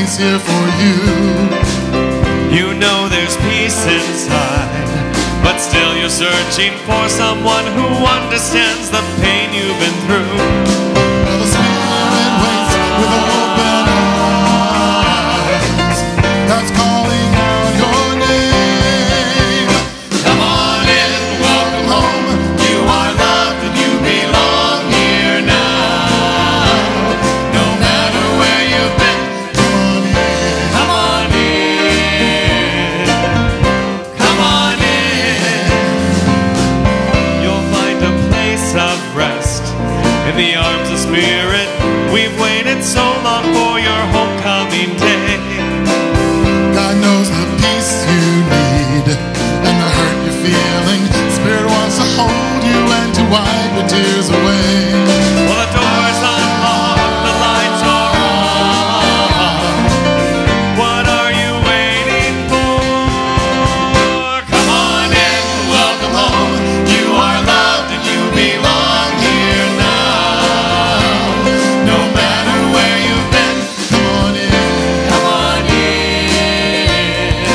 place here for you. You know there's peace inside, but still you're searching for someone who understands the pain you've been through. Well, the Spirit waits with open arms. That's calling out your name. Come on in, welcome home. You are loved and you belong here now. No matter where you've been, come on in. Come on in. You'll find a place of rest in the arms of Spirit. We've waited so long for your homecoming day. God knows the peace you need and the hurt you're feeling. Spirit wants to hold you and to wipe your tears away. Well, the door's unlocked, the lights are on. What are you waiting for? Come on in, welcome home. You are loved and you belong here now. No matter where you've been, Come on in. come on in.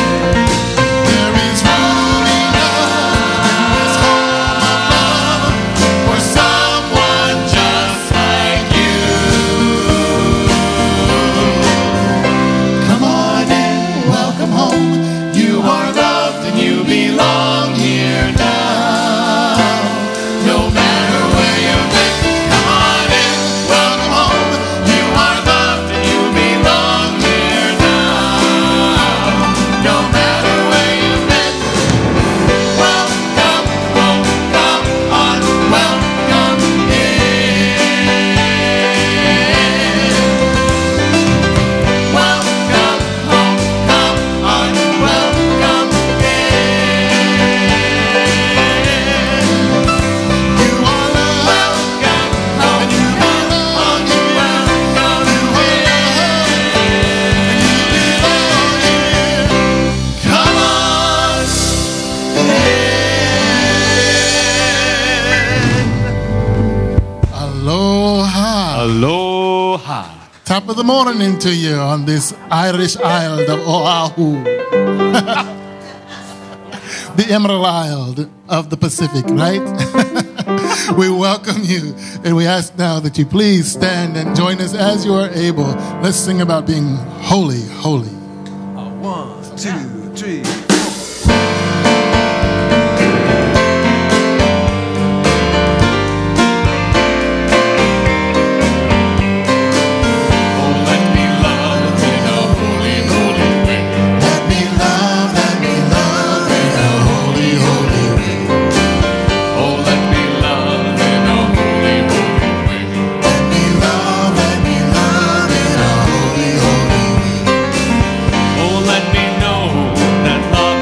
There is room enough in this home of love For someone just like you. Come on in, welcome home. You are loved and you belong here now. No matter where you've been, come on in, welcome home. You are loved and you belong here now. No matter where you've been, welcome home, come on, welcome in. Welcome home, come on, welcome in. You are loved Welcome home, and you belong here. welcome in. Come on in. Aloha. Aloha. Top of the morning to you on this Irish island of Oahu. The Emerald Isle of the Pacific, right? We welcome you, and we ask now that you please stand and join us as you are able. Let's sing about being holy, holy. 1, 2, 3. Oh, let me love in a holy, holy way. Let me love in a holy, holy way. Oh, let me love in a holy, holy way. Let me love in a holy, holy way. Oh, let me know that love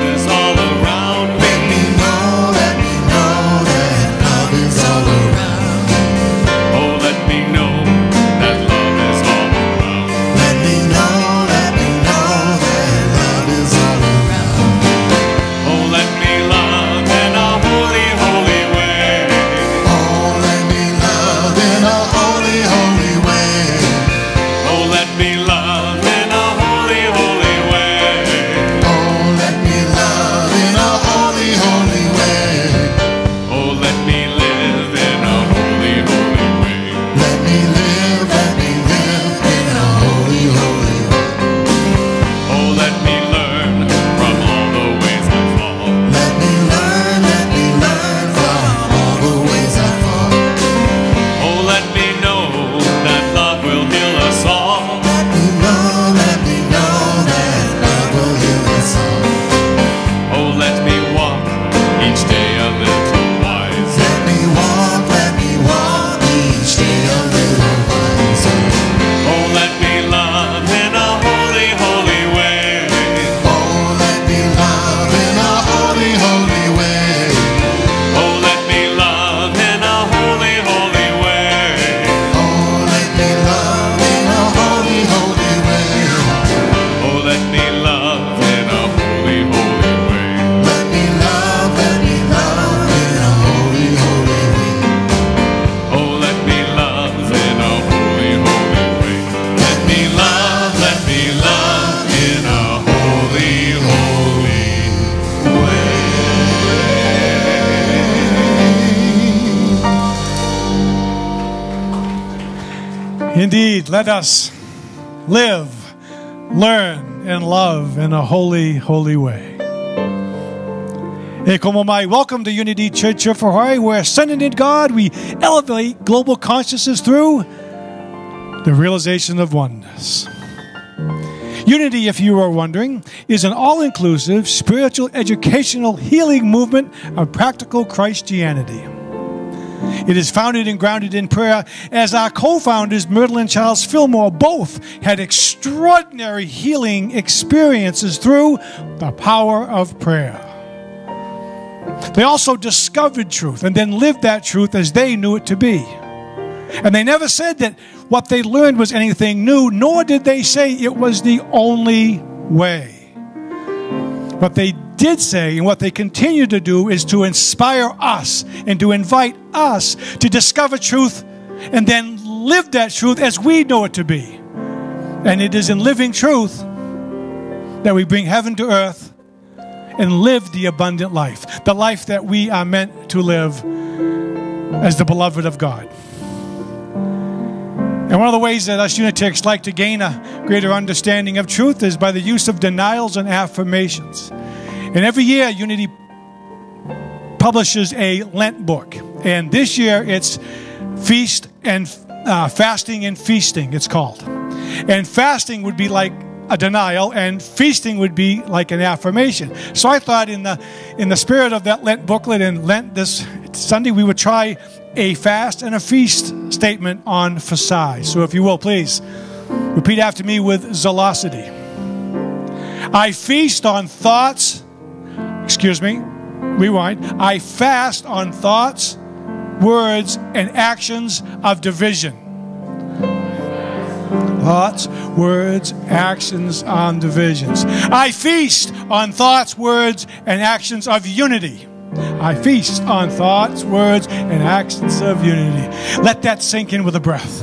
Indeed, let us live, learn, and love in a holy, holy way. Hey, como mai. Welcome to Unity Church of Hawaii, where ascending in God, we elevate global consciousness through the realization of oneness. Unity, if you are wondering, is an all-inclusive, spiritual, educational, healing movement of practical Christianity. It is founded and grounded in prayer, as our co-founders, Myrtle and Charles Fillmore, both had extraordinary healing experiences through the power of prayer. They also discovered truth and then lived that truth as they knew it to be. And they never said that what they learned was anything new, nor did they say it was the only way. What they did say and what they continue to do is to inspire us and to invite us to discover truth and then live that truth as we know it to be. And it is in living truth that we bring heaven to earth and live the abundant life, the life that we are meant to live as the beloved of God. And one of the ways that us Unitics like to gain a greater understanding of truth is by the use of denials and affirmations. And every year, Unity publishes a Lent book. And this year, it's Feast and Fasting and Feasting, it's called. And fasting would be like a denial, and feasting would be like an affirmation. So I thought in the spirit of that Lent booklet and Lent this Sunday, we would try a fast and a feast statement on for size. So if you will, please repeat after me with zelocity. I feast on thoughts, rewind. I fast on thoughts, words, and actions of division. Thoughts, words, actions on divisions. I feast on thoughts, words, and actions of unity. I feast on thoughts, words, and actions of unity. Let that sink in with a breath.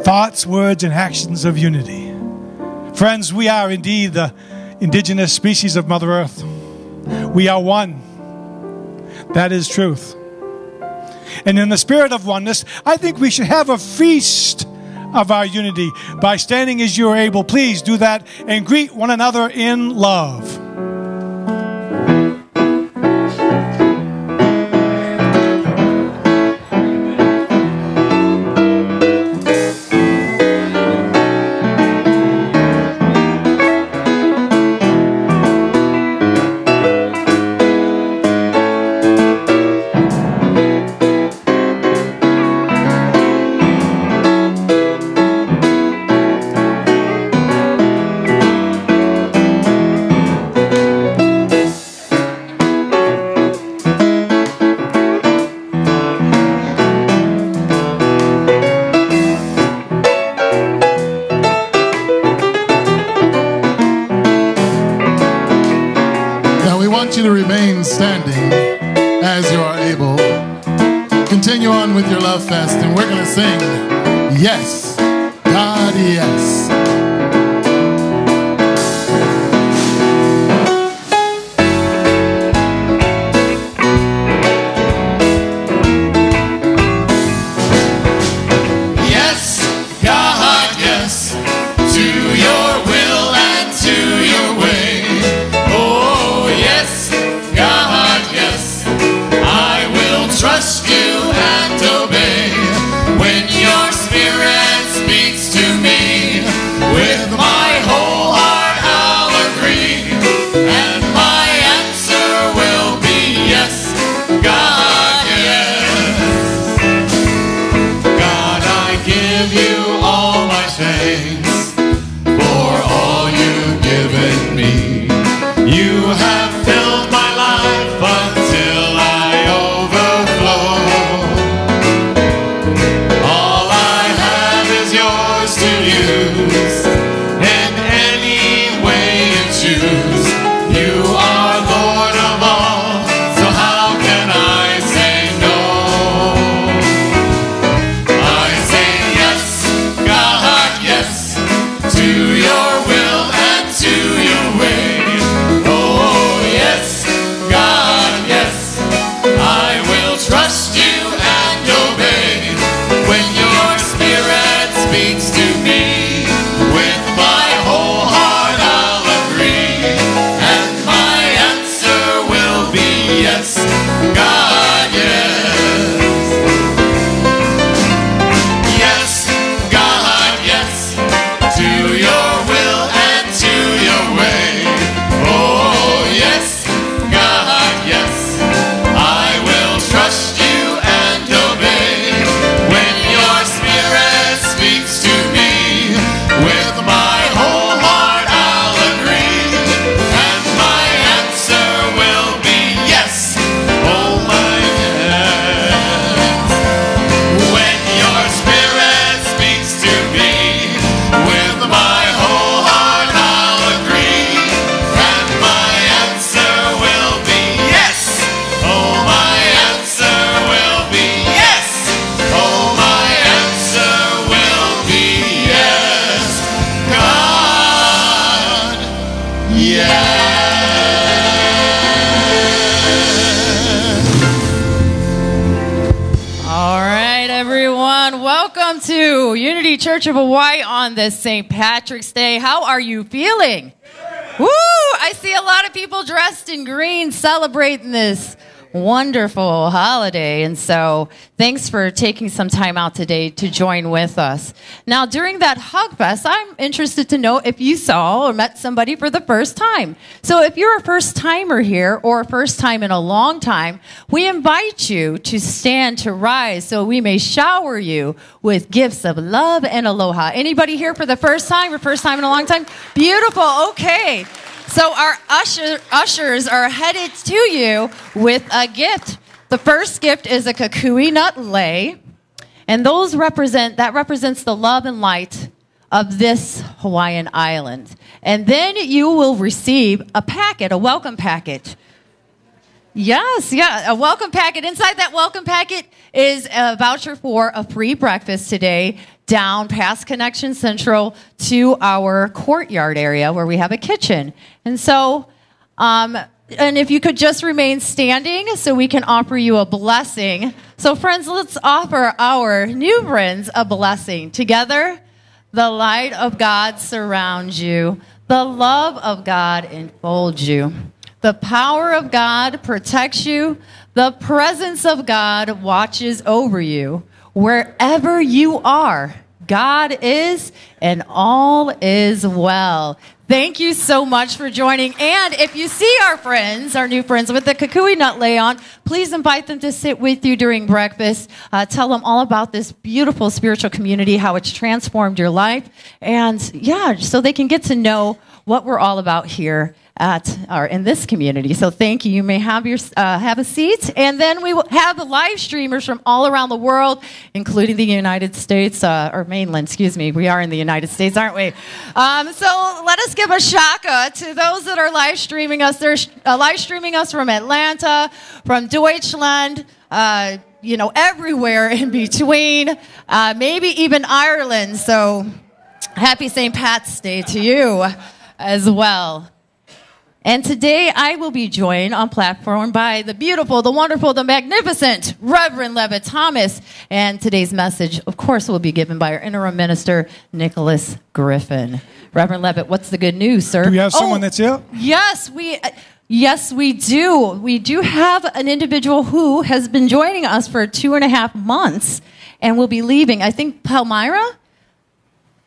Thoughts, words, and actions of unity. Friends, we are indeed the indigenous species of Mother Earth. We are one. That is truth. And in the spirit of oneness, I think we should have a feast of our unity by standing as you are able. Please do that and greet one another in love. To remain standing as you are able. Continue on with your love fest, and we're going to sing, Yes, God, yes. Trust you and obey when your spirit speaks to me. With my whole heart I'll agree, and my answer will be yes, God, yes. God, I give you all my thanks for all you've given me. You have filled my life until I overflow. All I have is yours to use in any way you choose. You are Lord of all, so how can I say no? I say yes, welcome to Unity Church of Hawaii on this St. Patrick's Day. How are you feeling? Woo! I see a lot of people dressed in green celebrating this wonderful holiday. And so thanks for taking some time out today to join with us. Now, during that Hug Fest, I'm interested to know if you saw or met somebody for the first time. So if you're a first timer here or a first time in a long time, we invite you to stand to rise so we may shower you with gifts of love and aloha. Anybody here for the first time or first time in a long time? Beautiful. Okay. So our ushers are headed to you with a gift. The first gift is a kukui nut lei, and that represents the love and light of this Hawaiian island. And then you will receive a packet, a welcome packet. Yes, a welcome packet. Inside that welcome packet is a voucher for a free breakfast today down past Connection Central to our courtyard area where we have a kitchen. And so, and if you could just remain standing so we can offer you a blessing. So friends, let's offer our new friends a blessing. Together, the light of God surrounds you. The love of God enfolds you. The power of God protects you. The presence of God watches over you. Wherever you are, God is, and all is well. Thank you so much for joining. And if you see our friends, our new friends with the kukui nut lei on, please invite them to sit with you during breakfast. Tell them all about this beautiful spiritual community, how it's transformed your life. And so they can get to know what we're all about here in this community. So thank you. You may have a seat, and then we will have live streamers from all around the world, including the United States or mainland. Excuse me. We are in the United States, aren't we? So let us give a shaka to those that are live streaming us. They're live streaming us from Atlanta, from Deutschland. Everywhere in between, maybe even Ireland. So happy St. Pat's Day to you as well. And today I will be joined on platform by the beautiful, the wonderful, the magnificent Reverend Levitt Thomas. And today's message, of course, will be given by our interim minister, Nicholas Griffin. Reverend Levitt, what's the good news, sir? Do we have someone that's here? Yes, we do. We do have an individual who has been joining us for 2.5 months and will be leaving. I think Palmyra?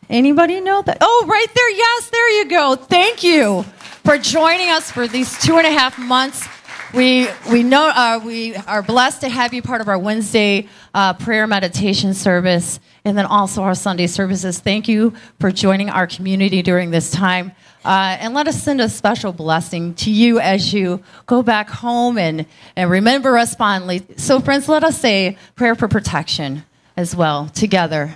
Anybody know that? Oh, right there. Yes, there you go. Thank you for joining us for these 2.5 months. We know we are blessed to have you part of our Wednesday prayer meditation service, and then also our Sunday services. Thank you for joining our community during this time. And let us send a special blessing to you as you go back home and remember us fondly. So, friends, let us say prayer for protection as well together.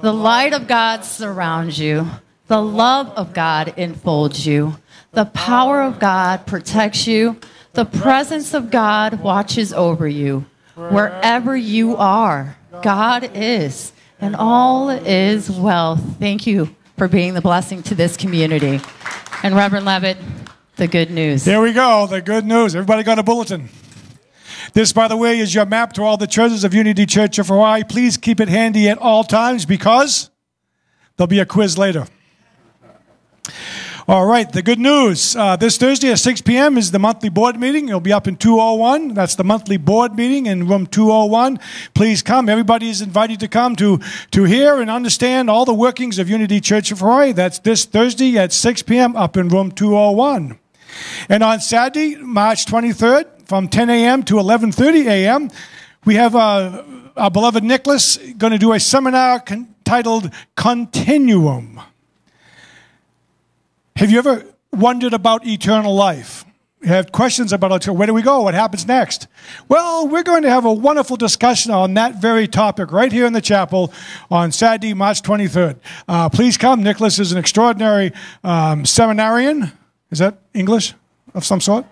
The light of God surrounds you. The love of God enfolds you. The power of God protects you. The presence of God watches over you. Wherever you are, God is, and all is well. Thank you for being the blessing to this community. And Reverend Levitt, the good news. There we go, the good news. Everybody got a bulletin. This, by the way, is your map to all the churches of Unity Church of Hawaii. Please keep it handy at all times because there'll be a quiz later. All right, the good news. This Thursday at 6 p.m. is the monthly board meeting. It'll be up in 201. That's the monthly board meeting in room 201. Please come. Everybody is invited to come to hear and understand all the workings of Unity Church of Hawaii. That's this Thursday at 6 p.m. up in room 201. And on Saturday, March 23rd, from 10 a.m. to 11:30 a.m., we have our beloved Nicholas going to do a seminar titled Continuum. Have you ever wondered about eternal life? You have questions about where do we go? What happens next? Well, we're going to have a wonderful discussion on that very topic right here in the chapel on Saturday, March 23rd. Please come. Nicholas is an extraordinary seminarian. Is that English of some sort?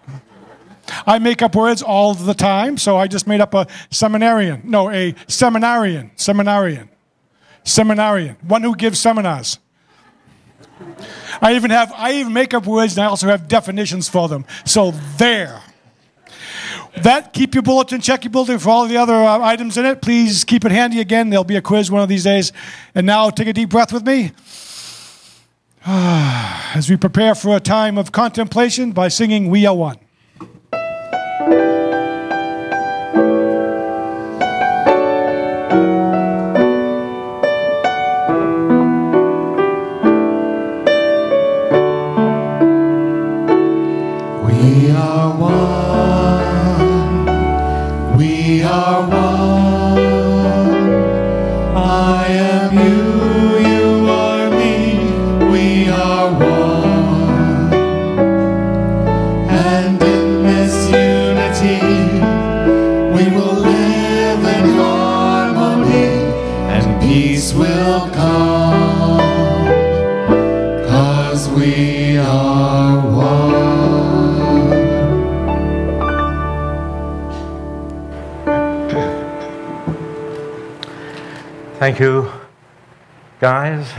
I make up words all the time, so I just made up a seminarian. No, a seminarian. Seminarian. One who gives seminars. I even make up words, and I also have definitions for them. So there. That, keep your bulletin, check your bulletin for all the other items in it. Please keep it handy again. There'll be a quiz one of these days. And now take a deep breath with me as we prepare for a time of contemplation by singing We Are One. We are one. We are one. I am you, you are me. We are one. And in this unity, we will live in harmony, and peace will come, 'cause we are one. Thank you, guys,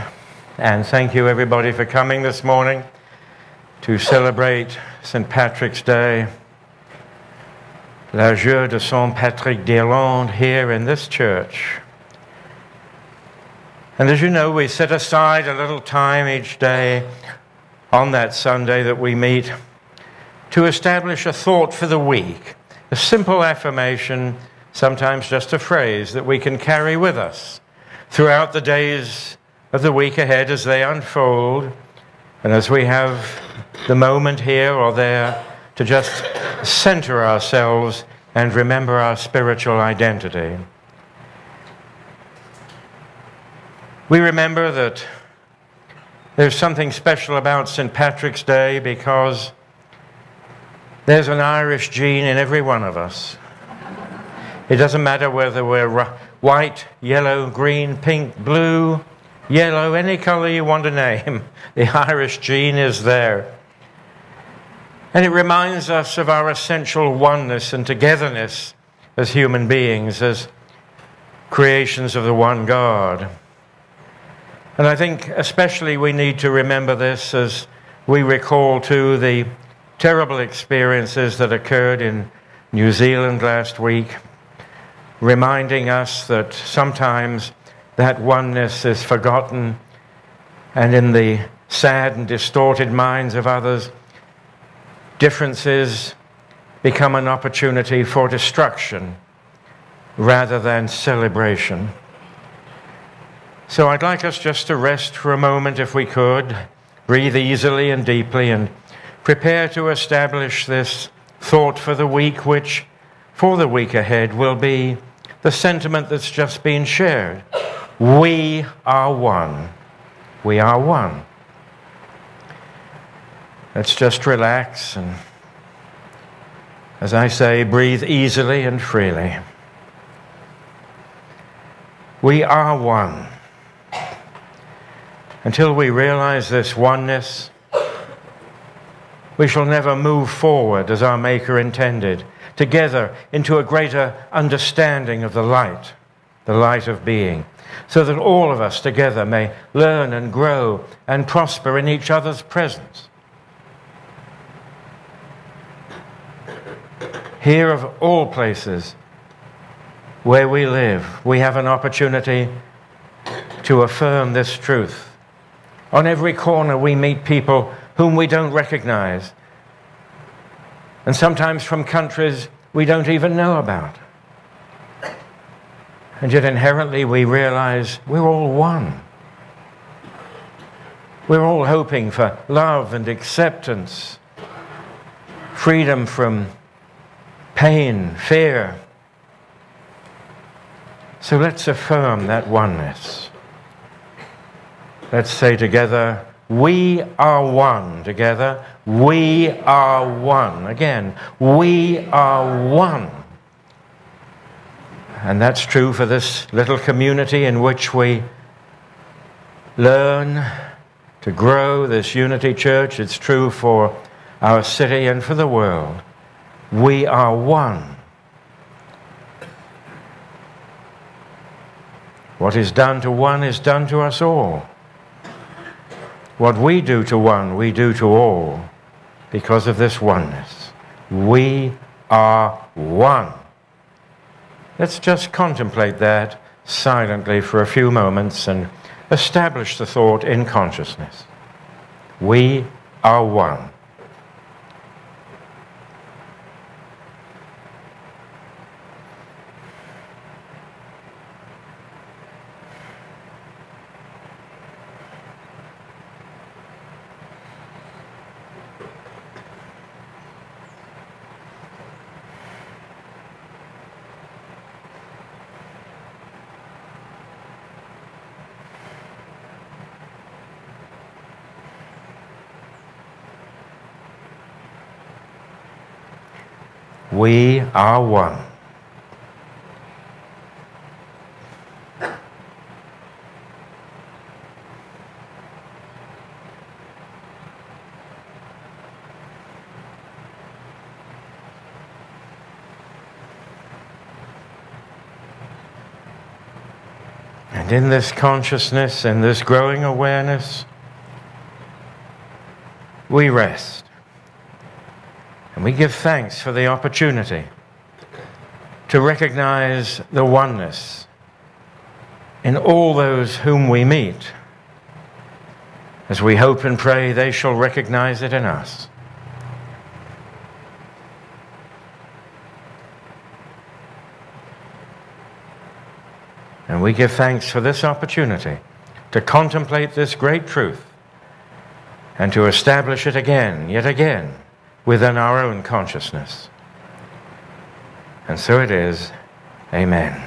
and thank you, everybody, for coming this morning to celebrate St. Patrick's Day, la Jour de Saint Patrick d'Irlande, here in this church. And as you know, we set aside a little time each day on that Sunday that we meet to establish a thought for the week, a simple affirmation, sometimes just a phrase that we can carry with us throughout the days of the week ahead as they unfold, and as we have the moment here or there to just center ourselves and remember our spiritual identity. We remember that there's something special about St. Patrick's Day because there's an Irish gene in every one of us. It doesn't matter whether we're white, yellow, green, pink, blue, yellow, any color you want to name. The Irish gene is there. And it reminds us of our essential oneness and togetherness as human beings, as creations of the one God. And I think especially we need to remember this as we recall too the terrible experiences that occurred in New Zealand last week, reminding us that sometimes that oneness is forgotten, and in the sad and distorted minds of others, differences become an opportunity for destruction rather than celebration. So I'd like us just to rest for a moment, if we could, breathe easily and deeply, and prepare to establish this thought for the week, which for the week ahead will be the sentiment that's just been shared. We are one. We are one. Let's just relax and, as I say, breathe easily and freely. We are one. Until we realize this oneness, we shall never move forward as our Maker intended, together into a greater understanding of the light of being, so that all of us together may learn and grow and prosper in each other's presence. Here, of all places where we live, we have an opportunity to affirm this truth. On every corner we meet people whom we don't recognize, and sometimes from countries we don't even know about. And yet inherently we realize we're all one. We're all hoping for love and acceptance, freedom from pain, fear. So let's affirm that oneness. Let's say together, we are one. Together, we are one. Again, we are one. And that's true for this little community in which we learn to grow, this Unity Church. It's true for our city and for the world. We are one. What is done to one is done to us all. What we do to one, we do to all because of this oneness. We are one. Let's just contemplate that silently for a few moments and establish the thought in consciousness. We are one. We are one. And in this consciousness, in this growing awareness, we rest. And we give thanks for the opportunity to recognize the oneness in all those whom we meet, as we hope and pray they shall recognize it in us. And we give thanks for this opportunity to contemplate this great truth and to establish it again, yet again, within our own consciousness. And so it is. Amen.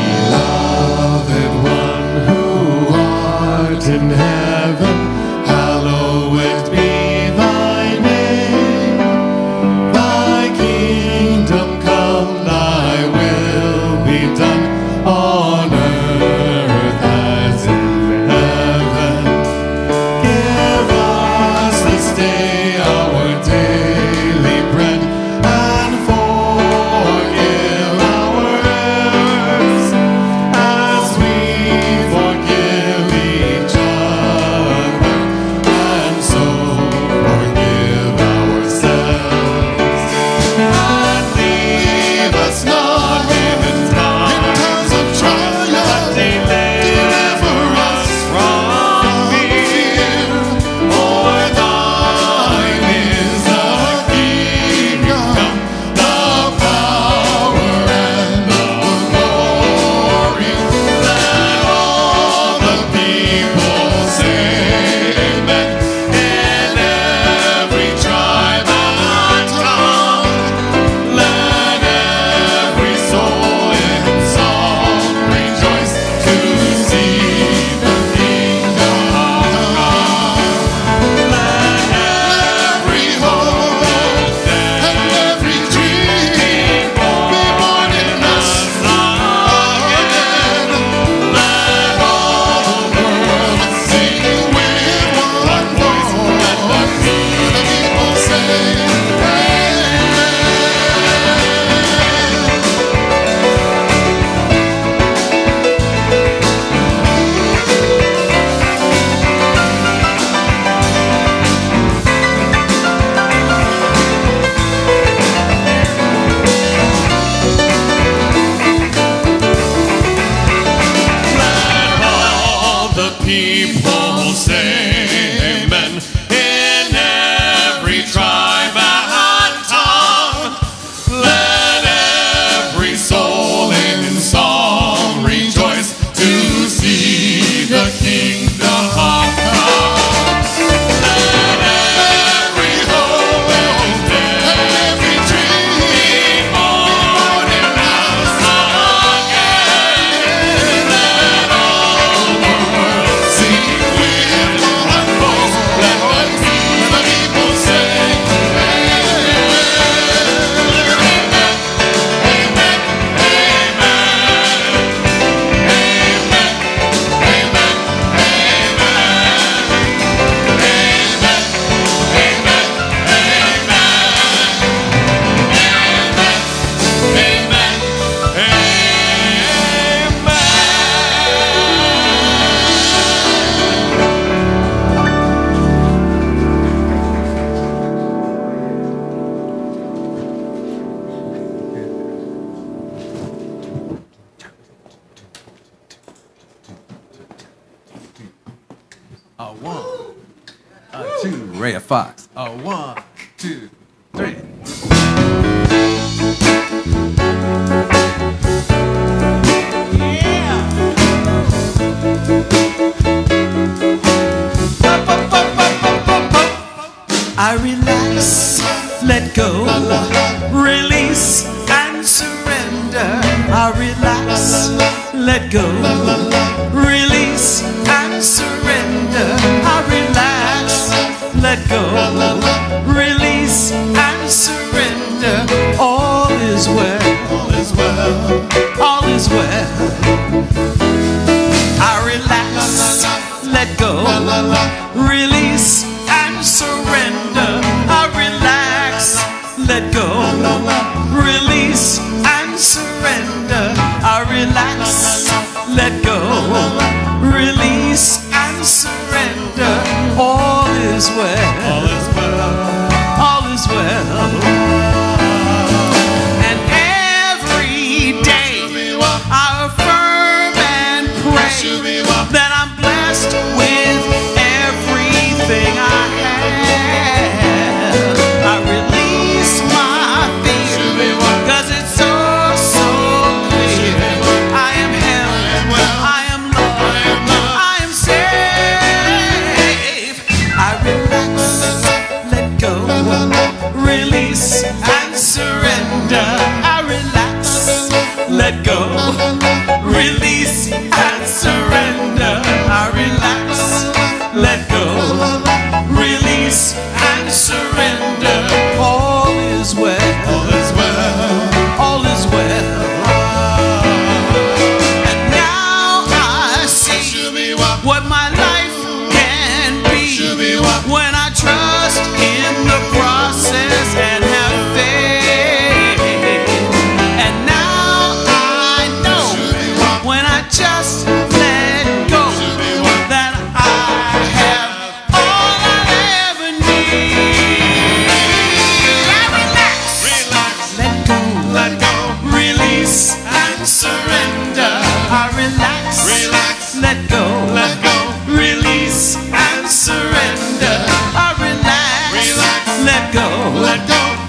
Beloved one who art in heaven, hallowed be thy name. Thy kingdom come, thy will be done on earth as in heaven. Give us this day our daily bread, and forgive our errors as we forgive each other, and so forgive ourselves. And leave us not in times of trial, but deliver us from fear. For thine Rhea Fox. 1, 2, 3. I relax, let go, release and surrender. I relax, let go, release and surrender. I relax, let go, release and surrender. All is well, all is well, all is well. I relax, let go, release and surrender. I relax, let go, release and surrender. I relax, let go, release and surrender. All is well, all is well, all is well. And every day I affirm and pray that I'm blessed with everything I have. I release my fear, 'cause it's so, so clear. I am held, I am loved, I am safe. I relax, let go, release and surrender. I relax, let go, release and surrender. I relax, let go, release and surrender. All is well, all is well, all is well. And now I see what my life can be when I trust in the process and have faith. And now I know when I just let go that I have all I ever need. I relax, let go, release and surrender. I relax, let go, release and surrender. I relax, let go,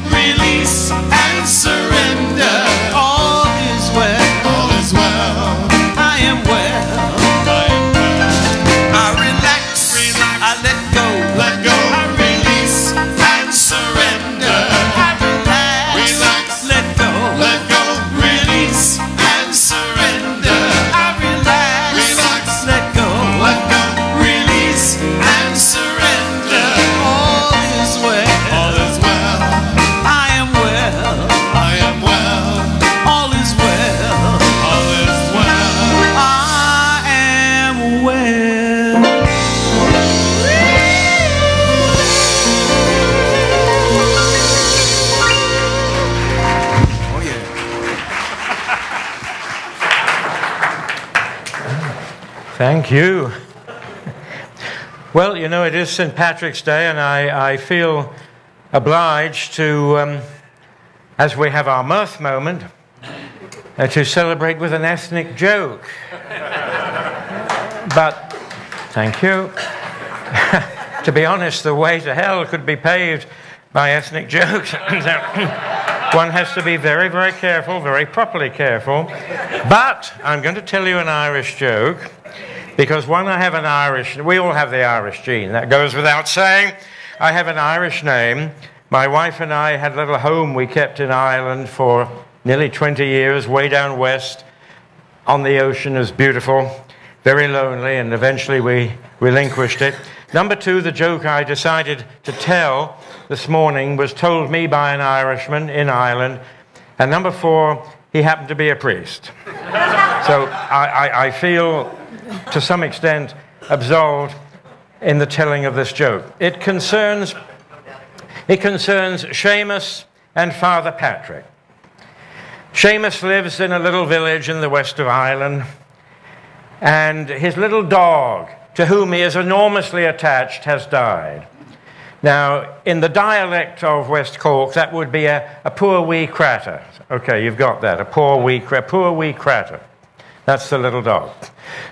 release and surrender. All is well, all is well. I am well, I relax, I let go, I release and surrender. I relax, let go, release and surrender. I relax, let go, release and surrender. All is well, all is well. I am well, I am well. All is well, all is well. I am well. Oh yeah. Thank you. Well, you know, it is St. Patrick's Day, and I feel obliged to, as we have our mirth moment, to celebrate with an ethnic joke. But, thank you. To be honest, the way to hell could be paved by ethnic jokes. One has to be very, very careful, very properly careful. But I'm going to tell you an Irish joke, because one, I have an Irish, we all have the Irish gene, that goes without saying. I have an Irish name. My wife and I had a little home we kept in Ireland for nearly 20 years, way down west, on the ocean. It was beautiful, very lonely, and eventually we relinquished it. Number two, the joke I decided to tell this morning was told me by an Irishman in Ireland. And number four, he happened to be a priest. So I feel, to some extent, absolved in the telling of this joke. It concerns Seamus and Father Patrick. Seamus lives in a little village in the west of Ireland, and his little dog, to whom he is enormously attached, has died. Now, in the dialect of West Cork, that would be a poor wee cratter. Okay, you've got that, a poor wee cratter. That's the little dog.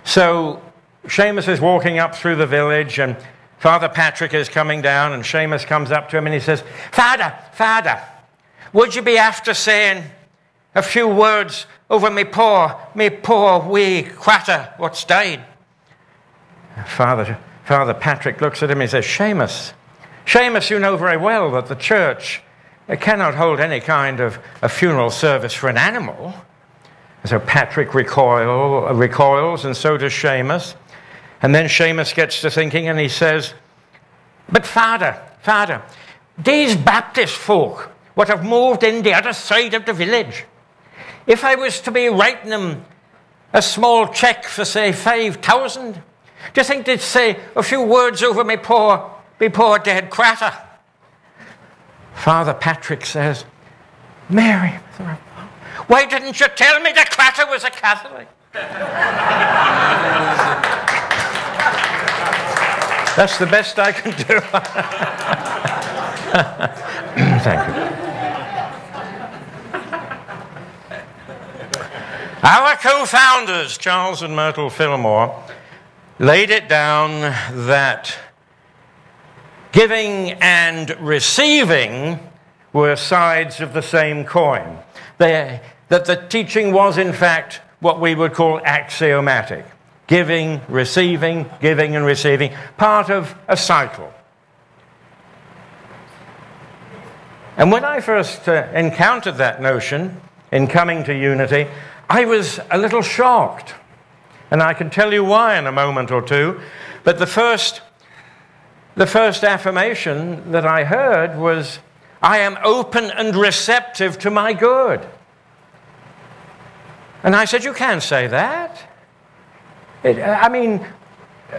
So Seamus is walking up through the village, and Father Patrick is coming down, and Seamus comes up to him and he says, Father, would you be after saying a few words over me poor wee cratter what's died? Father Patrick looks at him and he says, Seamus, you know very well that the church cannot hold any kind of a funeral service for an animal. And so Patrick recoils, and so does Seamus. And then Seamus gets to thinking and he says, but Father, these Baptist folk what have moved in the other side of the village, if I was to be writing them a small cheque for, say, 5,000, do you think they'd say a few words over me poor dead cratter? Father Patrick says, Mary, why didn't you tell me the cratter was a Catholic? That's the best I can do. Thank you. Our co-founders, Charles and Myrtle Fillmore, laid it down that giving and receiving were sides of the same coin. That the teaching was, in fact, what we would call axiomatic. Giving, receiving, giving and receiving, part of a cycle. And when I first encountered that notion in coming to Unity, I was a little shocked. And I can tell you why in a moment or two. But the first affirmation that I heard was, I am open and receptive to my good. And I said, you can't say that.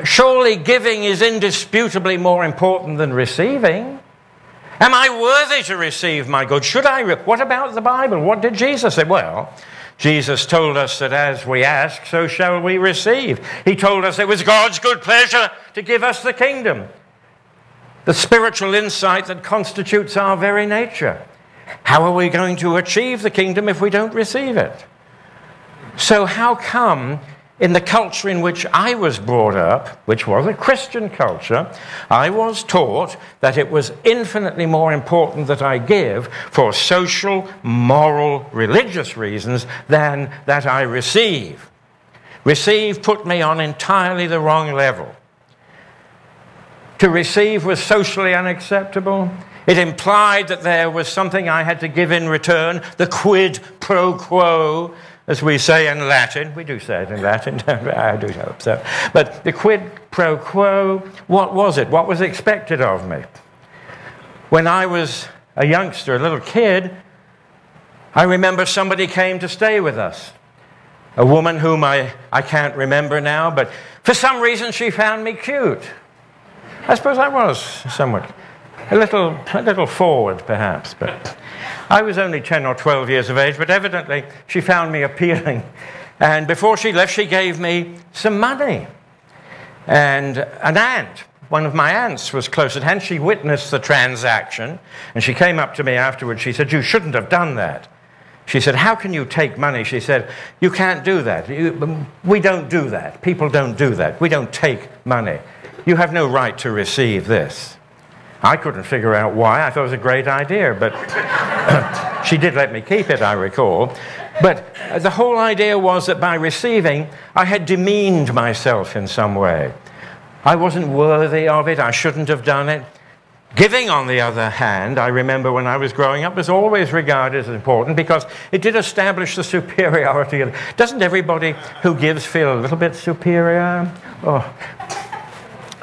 Surely giving is indisputably more important than receiving. Am I worthy to receive my good? Should I? What about the Bible? What did Jesus say? Well, Jesus told us that as we ask, so shall we receive. He told us it was God's good pleasure to give us the kingdom, the spiritual insight that constitutes our very nature. How are we going to achieve the kingdom if we don't receive it? So how come in the culture in which I was brought up, which was a Christian culture, I was taught that it was infinitely more important that I give for social, moral, religious reasons than that I receive. Receive put me on entirely the wrong level. To receive was socially unacceptable. It implied that there was something I had to give in return, the quid pro quo, as we say in Latin. We do say it in Latin, I do hope so. But the quid pro quo, what was it? What was expected of me? When I was a youngster, a little kid, I remember somebody came to stay with us. A woman whom I can't remember now, but for some reason she found me cute. I suppose I was somewhat, a little forward perhaps, but I was only 10 or 12 years of age, but evidently she found me appealing. And before she left, she gave me some money. And an aunt, one of my aunts, was close at hand. She witnessed the transaction, and she came up to me afterwards. She said, you shouldn't have done that. She said, how can you take money? She said, you can't do that. We don't do that. People don't do that. We don't take money. You have no right to receive this. I couldn't figure out why. I thought it was a great idea, but she did let me keep it, I recall. But the whole idea was that by receiving, I had demeaned myself in some way. I wasn't worthy of it. I shouldn't have done it. Giving, on the other hand, I remember when I was growing up, was always regarded as important because it did establish the superiority. Doesn't everybody who gives feel a little bit superior? Oh.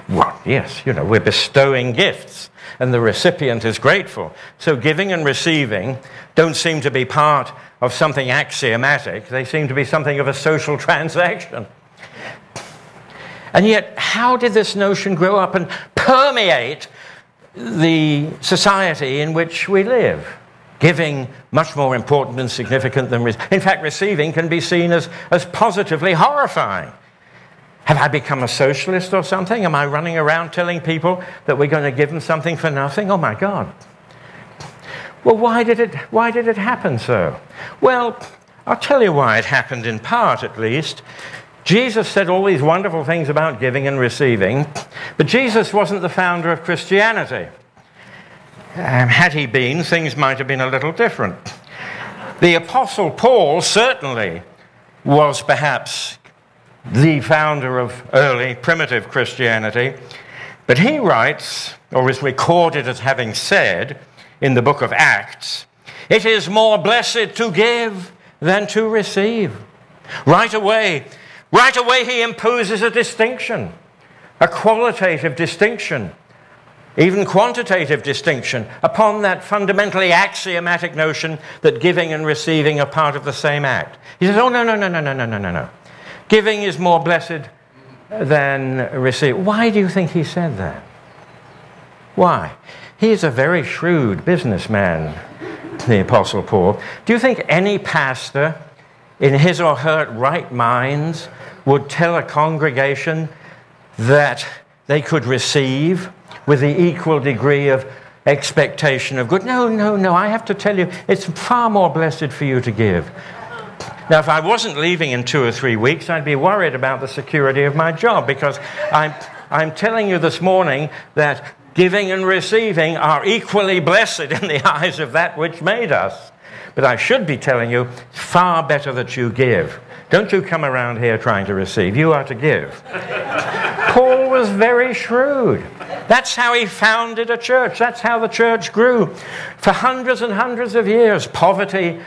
Well, yes, we're bestowing gifts, and the recipient is grateful. So giving and receiving don't seem to be part of something axiomatic. They seem to be something of a social transaction. And yet, how did this notion grow up and permeate the society in which we live? Giving much more important and significant than in fact, receiving can be seen as positively horrifying. Have I become a socialist or something? Am I running around telling people that we're going to give them something for nothing? Oh my God. Well, why did it happen so? Well, I'll tell you why it happened in part, at least. Jesus said all these wonderful things about giving and receiving, but Jesus wasn't the founder of Christianity. Had he been, things might have been a little different. The Apostle Paul certainly was perhaps the founder of early primitive Christianity, but he writes, or is recorded as having said in the book of Acts, "It is more blessed to give than to receive." Right away he imposes a distinction, a qualitative distinction, even quantitative distinction, upon that fundamentally axiomatic notion that giving and receiving are part of the same act. He says, oh, no. Giving is more blessed than receiving. Why do you think he said that? Why? He is a very shrewd businessman, the Apostle Paul. Do you think any pastor in his or her right minds would tell a congregation that they could receive with the equal degree of expectation of good? No. I have to tell you, it's far more blessed for you to give. Now, if I wasn't leaving in 2 or 3 weeks, I'd be worried about the security of my job, because I'm telling you this morning that giving and receiving are equally blessed in the eyes of that which made us. But I should be telling you, it's far better that you give. Don't you come around here trying to receive. You are to give. Paul was very shrewd. That's how he founded a church. That's how the church grew. For hundreds and hundreds of years, poverty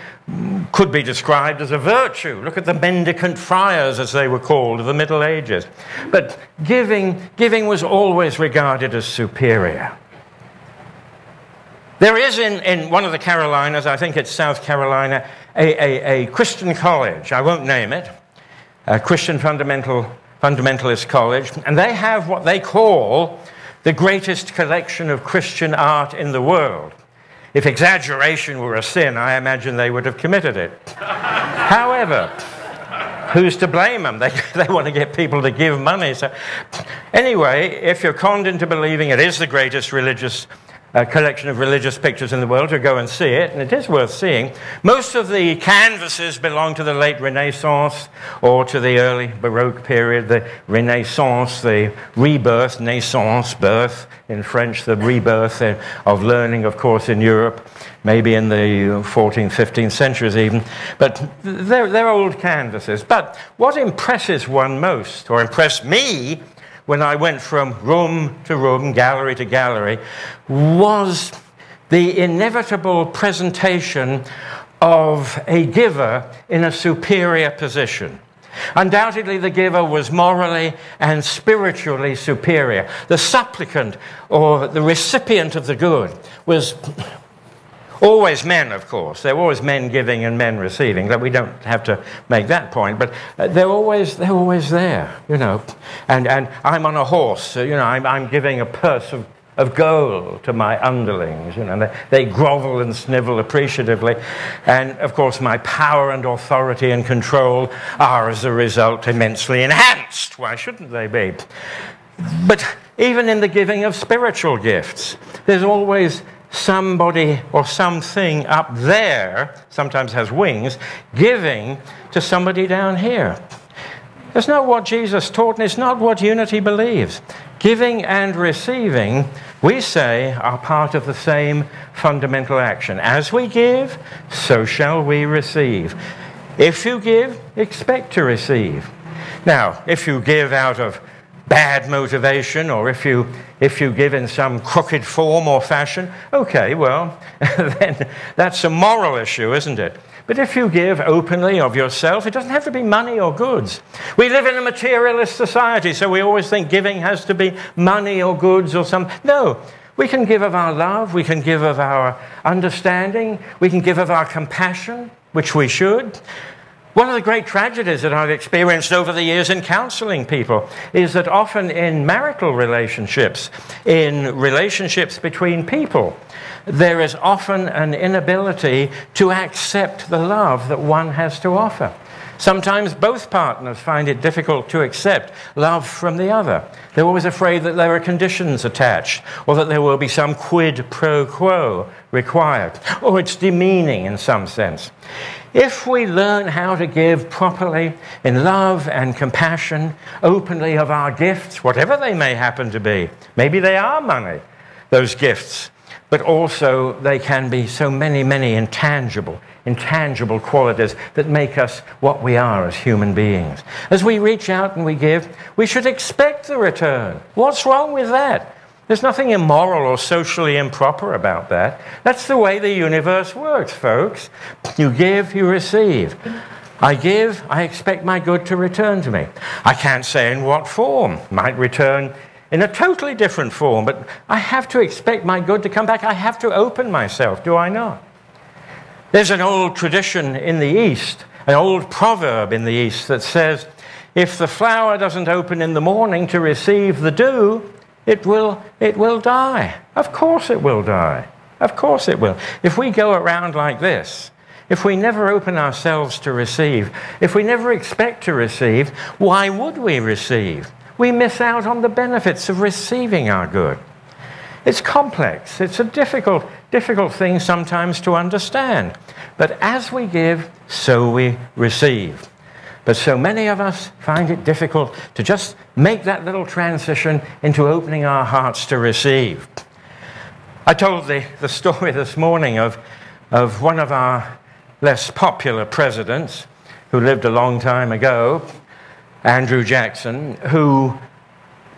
could be described as a virtue. Look at the mendicant friars, as they were called, of the Middle Ages. But giving was always regarded as superior. There is in one of the Carolinas, I think it's South Carolina, a Christian college. I won't name it. A Christian fundamentalist college. And they have what they call the greatest collection of Christian art in the world. If exaggeration were a sin, I imagine they would have committed it. However, who's to blame them? They want to get people to give money. So, anyway, if you're conned into believing it is the greatest religious collection of religious pictures in the world, to go and see it, and it is worth seeing. Most of the canvases belong to the late Renaissance or to the early Baroque period. The Renaissance, the rebirth, naissance, birth in French, the rebirth of learning, of course, in Europe, maybe in the 14th, 15th centuries even. But they're old canvases. But what impresses one most, or impressed me, when I went from room to room, gallery to gallery, was the inevitable presentation of a giver in a superior position. Undoubtedly, the giver was morally and spiritually superior. The supplicant, or the recipient of the good, was always men, of course. There were always men giving and men receiving. We don't have to make that point, but they're always there, you know. And I'm on a horse, you know. I'm giving a purse of gold to my underlings, you know. And they grovel and snivel appreciatively. And of course, my power and authority and control are, as a result, immensely enhanced. Why shouldn't they be? But even in the giving of spiritual gifts, there's always somebody or something up there, sometimes has wings, giving to somebody down here. That's not what Jesus taught, and it's not what unity believes. Giving and receiving, we say, are part of the same fundamental action. As we give, so shall we receive. If you give, expect to receive. Now, if you give out of bad motivation, or if you give in some crooked form or fashion, okay, well, then that's a moral issue, isn't it? But if you give openly of yourself, it doesn't have to be money or goods. We live in a materialist society, so we always think giving has to be money or goods or something. No, we can give of our love, we can give of our understanding, we can give of our compassion, which we should. One of the great tragedies that I've experienced over the years in counseling people is that often in marital relationships, in relationships between people, there is often an inability to accept the love that one has to offer. Sometimes both partners find it difficult to accept love from the other. They're always afraid that there are conditions attached, or that there will be some quid pro quo required, or it's demeaning in some sense. If we learn how to give properly in love and compassion, openly of our gifts, whatever they may happen to be, maybe they are money, those gifts, but also they can be so many, many intangible qualities that make us what we are as human beings. As we reach out and we give, we should expect the return. What's wrong with that? There's nothing immoral or socially improper about that. That's the way the universe works, folks. You give, you receive. I give, I expect my good to return to me. I can't say in what form. Might return in a totally different form, but I have to expect my good to come back. I have to open myself, do I not? There's an old tradition in the East, an old proverb in the East that says, if the flower doesn't open in the morning to receive the dew, it will die. Of course it will die. Of course it will. If we go around like this, if we never open ourselves to receive, if we never expect to receive, why would we receive? We miss out on the benefits of receiving our good. It's complex. It's a difficult thing sometimes to understand. But as we give, so we receive. But so many of us find it difficult to just make that little transition into opening our hearts to receive. I told the story this morning of one of our less popular presidents who lived a long time ago, Andrew Jackson, who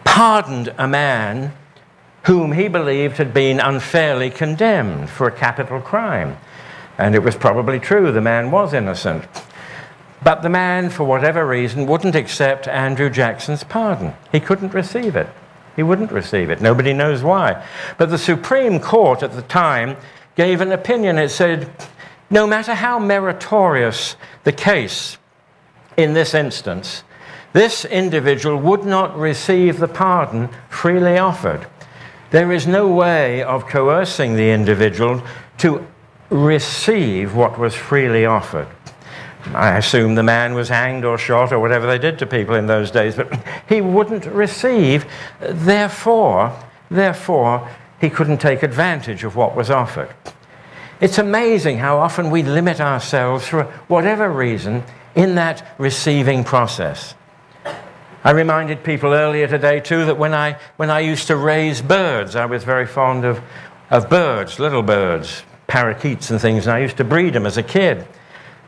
pardoned a man whom he believed had been unfairly condemned for a capital crime. And it was probably true, the man was innocent. But the man, for whatever reason, wouldn't accept Andrew Jackson's pardon. He couldn't receive it. He wouldn't receive it. Nobody knows why. But the Supreme Court at the time gave an opinion. It said, no matter how meritorious the case in this instance, this individual would not receive the pardon freely offered. There is no way of coercing the individual to receive what was freely offered. I assume the man was hanged or shot or whatever they did to people in those days, but he wouldn't receive. Therefore, he couldn't take advantage of what was offered. It's amazing how often we limit ourselves for whatever reason in that receiving process. I reminded people earlier today, too, that when I used to raise birds, I was very fond of birds, little birds, parakeets and things, and I used to breed them as a kid.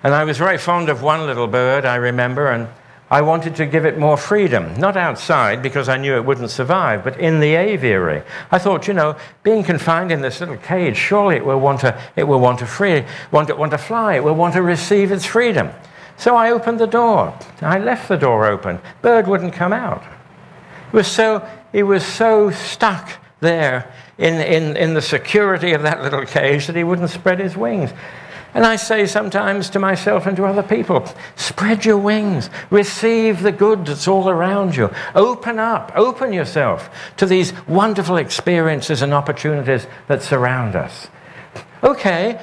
And I was very fond of one little bird, I remember, and I wanted to give it more freedom. Not outside, because I knew it wouldn't survive, but in the aviary. I thought, you know, being confined in this little cage, surely it will want to fly, it will want to receive its freedom. So I opened the door. I left the door open. Bird wouldn't come out. He was so stuck there in the security of that little cage that he wouldn't spread his wings. And I say sometimes to myself and to other people, spread your wings, receive the good that's all around you. Open up, open yourself to these wonderful experiences and opportunities that surround us. Okay,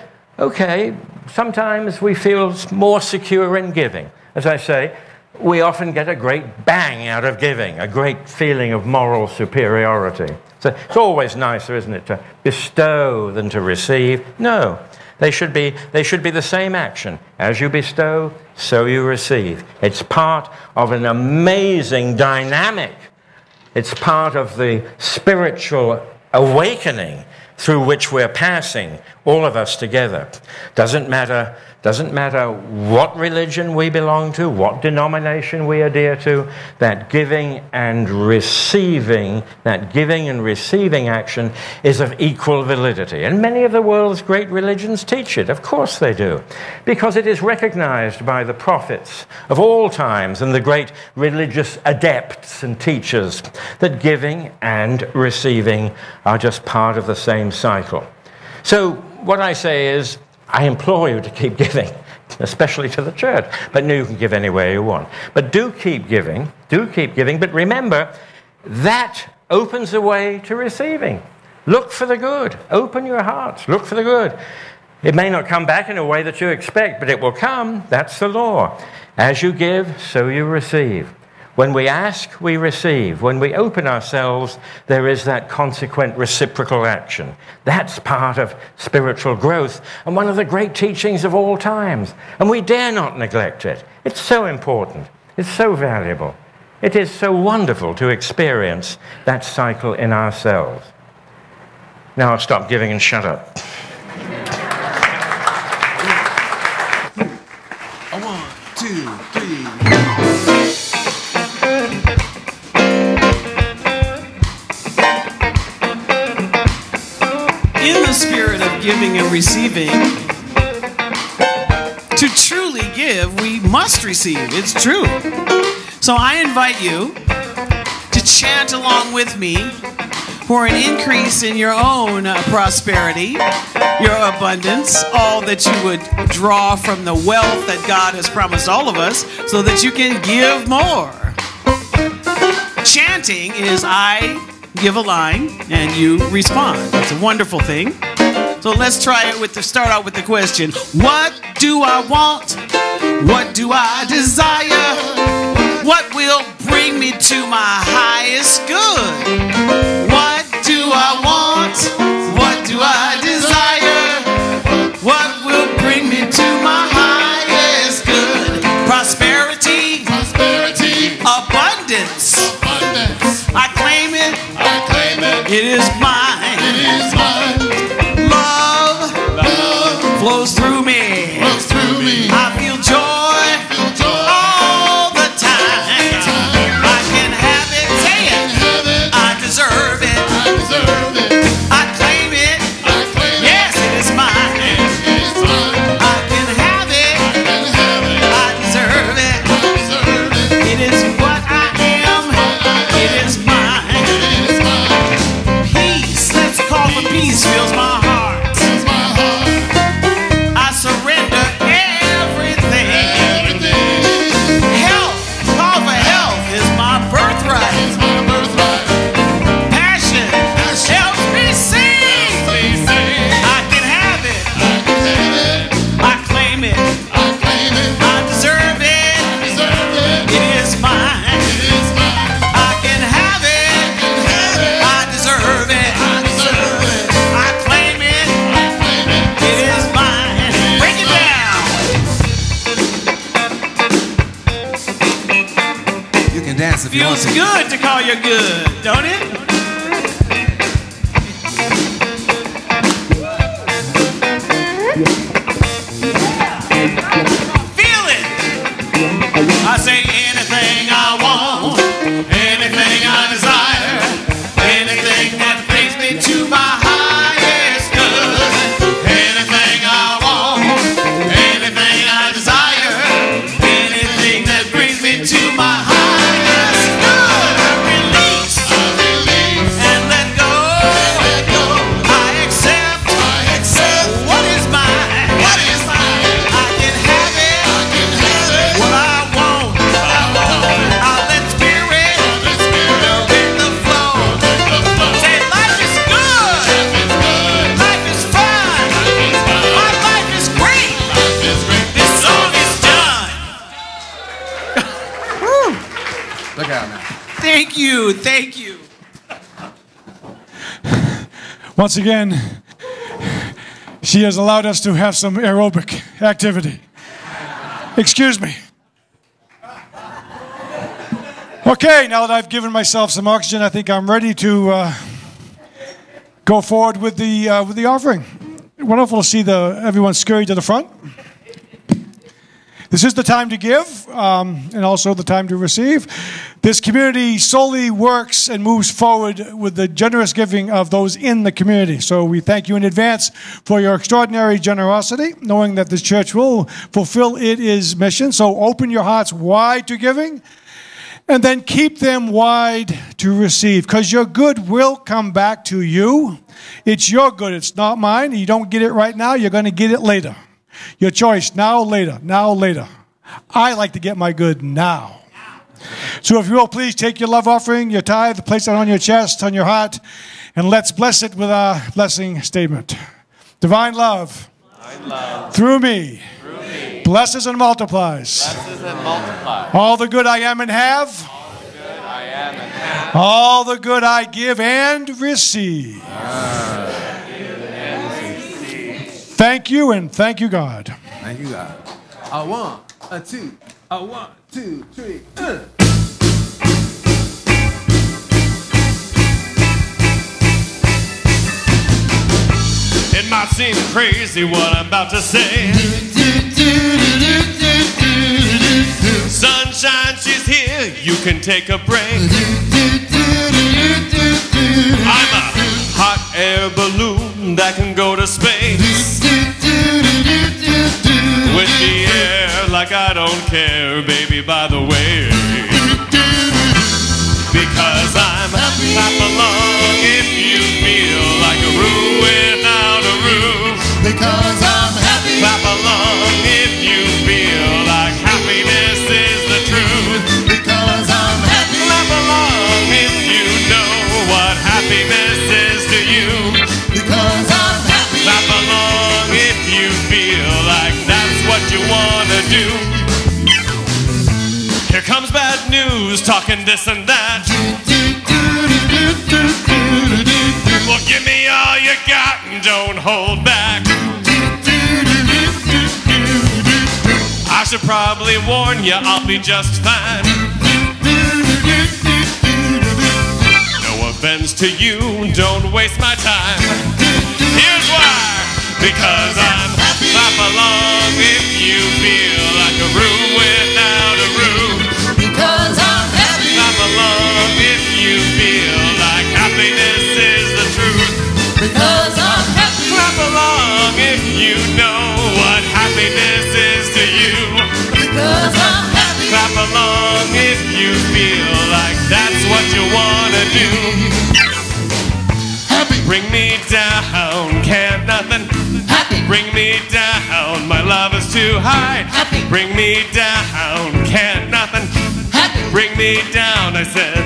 sometimes we feel more secure in giving. As I say, we often get a great bang out of giving, a great feeling of moral superiority. So it's always nicer, isn't it, to bestow than to receive? No. They should be the same action. As you bestow, so you receive. It's part of an amazing dynamic. It's part of the spiritual awakening through which we're passing, all of us together. Doesn't matter what religion we belong to, what denomination we adhere to, that giving and receiving action is of equal validity. And many of the world's great religions teach it. Of course they do. Because it is recognized by the prophets of all times and the great religious adepts and teachers that giving and receiving are just part of the same cycle. So what I say is, I implore you to keep giving, especially to the church. But you can give anywhere you want. But do keep giving. But remember, that opens the way to receiving. Look for the good. Open your hearts. Look for the good. It may not come back in a way that you expect, but it will come. That's the law. As you give, so you receive. When we ask, we receive. When we open ourselves, there is that consequent reciprocal action. That's part of spiritual growth and one of the great teachings of all times. And we dare not neglect it. It's so important. It's so valuable. It is so wonderful to experience that cycle in ourselves. Now I'll stop giving and shut up. 1, 2, 3. In the spirit of giving and receiving, to truly give, we must receive. It's true. So I invite you to chant along with me for an increase in your own prosperity, your abundance, all that you would draw from the wealth that God has promised all of us, so that you can give more. Chanting is I give a line and you respond. It's a wonderful thing. So let's try it start out with the question. What do I want? What do I desire? What will bring me to my highest good? What do I want? What do I desire? What will bring me to my highest good? Prosperity. Prosperity. Abundance. Abundance. I claim it. I claim it. It is mine. It is mine. Love. Love Flows through me. flows through me. I feel joy. Feel joy. All the time. I can have it. Say it. Have it. I deserve it. I deserve it. I claim it. I claim it. Yes, it is mine. It is mine. I can have it. I can have it. I deserve it. I deserve it. It is what I am. It is mine. It is mine. Peace. Let's call for peace. Fills my heart. Fills my heart. I surrender everything. Everything Health. Call for health is my birthright. is my birthright. Passion helps me sing. Please say, I can have it. I can have it. I claim it. I claim it. I deserve it. Deserve it. It is mine. It is mine. I can have it. Have it. I deserve it. I deserve it. I claim it. I claim it. It is mine. Break it down. You can dance if you want Feels to. good to call you good, don't it? Feel it. I say anything I want, anything I desire, anything that brings me to my highest good. Anything I want, anything I desire, anything that brings me to my highest good. I release and let go. I accept what is mine. What is mine? I can have it. I can have it. What I want. I'll let spirit Let spirit in the flow. the flow. Say life is good. It's good. Life is fun. It's fun. My life is great. It's great. This song is done. Look out now. Thank you. Thank you. Once again, she has allowed us to have some aerobic activity. Excuse me. Okay, now that I've given myself some oxygen, I think I'm ready to go forward with the offering. Wonderful to see everyone scurry to the front. This is the time to give and also the time to receive. This community solely works and moves forward with the generous giving of those in the community. So we thank you in advance for your extraordinary generosity, knowing that this church will fulfill its mission. So open your hearts wide to giving and then keep them wide to receive, because your good will come back to you. It's your good. It's not mine. You don't get it right now. You're going to get it later. Your choice, now or later, now or later. I like to get my good now. So if you will, please take your love offering, your tithe, place it on your chest, on your heart, and let's bless it with our blessing statement. Divine love, through me blesses and multiplies all the good I am and have, all the good I give and receive. Thank you, and thank you, God. Thank you, God. A one, a two, a 1, 2, 3. It might seem crazy what I'm about to say. Sunshine, she's here, you can take a break. I'm a hot air balloon that can go to space. With the air like I don't care, baby, by the way. Because I'm happy. Clap along if you feel like a room without a roof. Because I'm happy. Clap along if you feel like happiness is the truth. Because I'm happy. Clap along if you know what happiness is to you. Because I'm happy. Clap along if you feel like that's what you want to do. Here comes bad news, talking this and that. Well, give me all you got and don't hold back. I should probably warn you, I'll be just fine. No offense to you, don't waste my time. Here's why. Because I'm happy. Clap along if you feel like a room without a roof. Because I'm happy. Clap along if you feel like happiness is the truth. Because I'm happy. Clap along if you know what happiness is to you. Because I'm happy. Clap along if you feel like that's what you want to do. Happy. Bring me down, can't nothing. Happy. Bring me down, my love is too high. Happy. Bring me down, can't nothing. Happy. Bring me down, I said.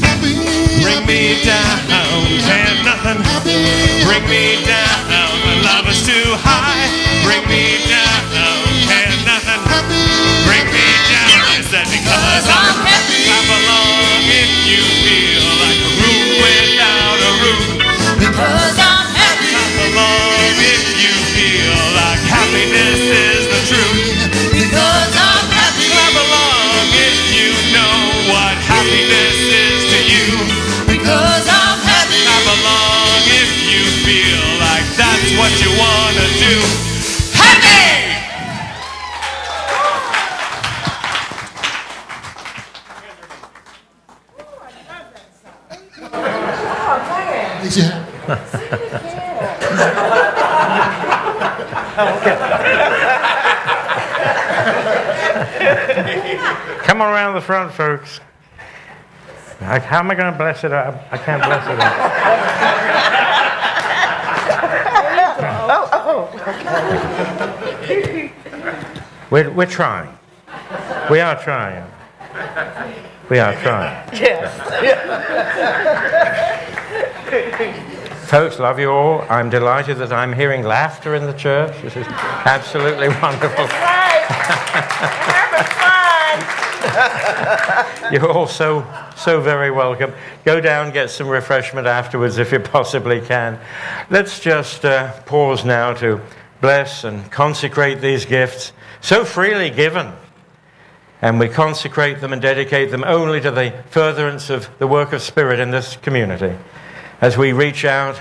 Happy. Bring me down, can't nothing. Happy. Bring me down, my love is too high. Bring me down, can't nothing. Happy. Bring me down, I said, because I'm happy. Clap along if you feel like a room without a roof. Because I'm happy. Clap along if you feel like happiness is the truth. Because I'm happy. Clap along if you know what happiness is to you. Because I'm happy. Clap along if you feel like that's what you want to do. Happy! Come on around the front, folks. How am I going to bless it up? I can't bless it up. We're trying. We are trying. We are trying. Yes. Folks, love you all. I'm delighted that I'm hearing laughter in the church. This is absolutely wonderful. That's right. Having fun. You're all so very welcome. Go down, get some refreshment afterwards if you possibly can. Let's just pause now to bless and consecrate these gifts so freely given. And we consecrate them and dedicate them only to the furtherance of the work of Spirit in this community. As we reach out,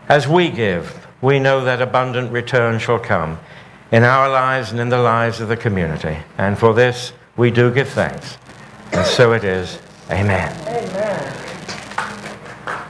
as we give, we know that abundant return shall come in our lives and in the lives of the community. And for this, we do give thanks. And so it is. Amen. Amen.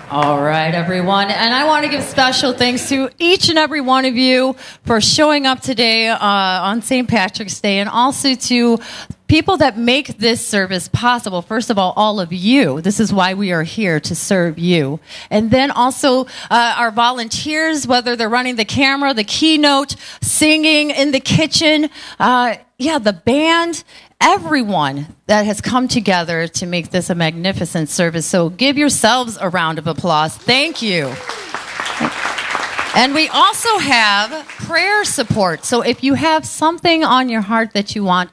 All right, everyone. And I want to give special thanks to each and every one of you for showing up today on St. Patrick's Day, and also to people that make this service possible. First of all of you. This is why we are here, to serve you. And then also our volunteers, whether they're running the camera, the keynote, singing in the kitchen, the band, everyone that has come together to make this a magnificent service. So give yourselves a round of applause. Thank you. And we also have prayer support. So if you have something on your heart that you want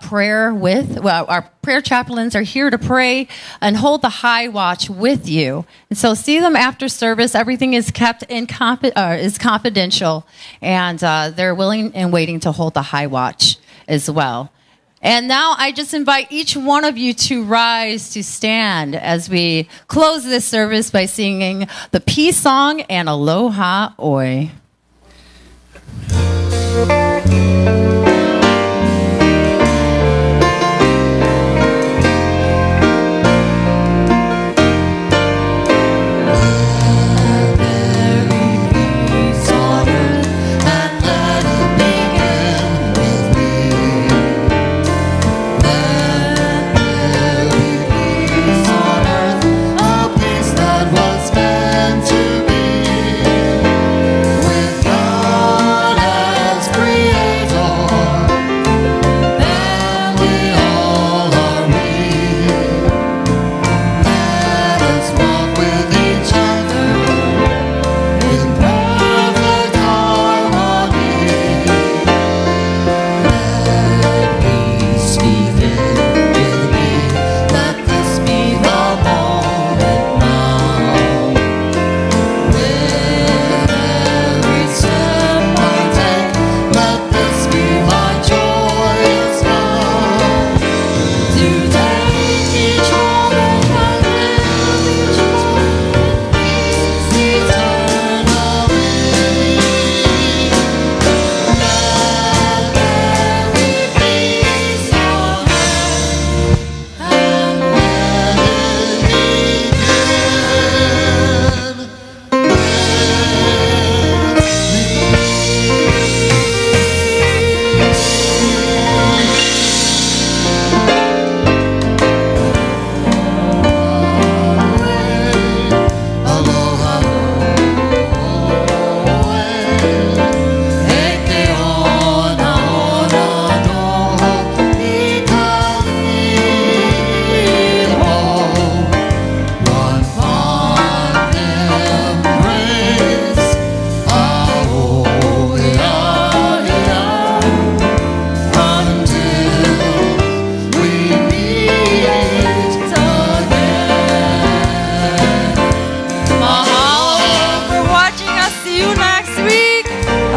prayer with, well, our prayer chaplains are here to pray and hold the high watch with you. And so see them after service. Everything is kept is confidential, and they're willing and waiting to hold the high watch as well. And now I just invite each one of you to rise to stand as we close this service by singing the peace song and Aloha Oi.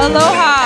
Aloha.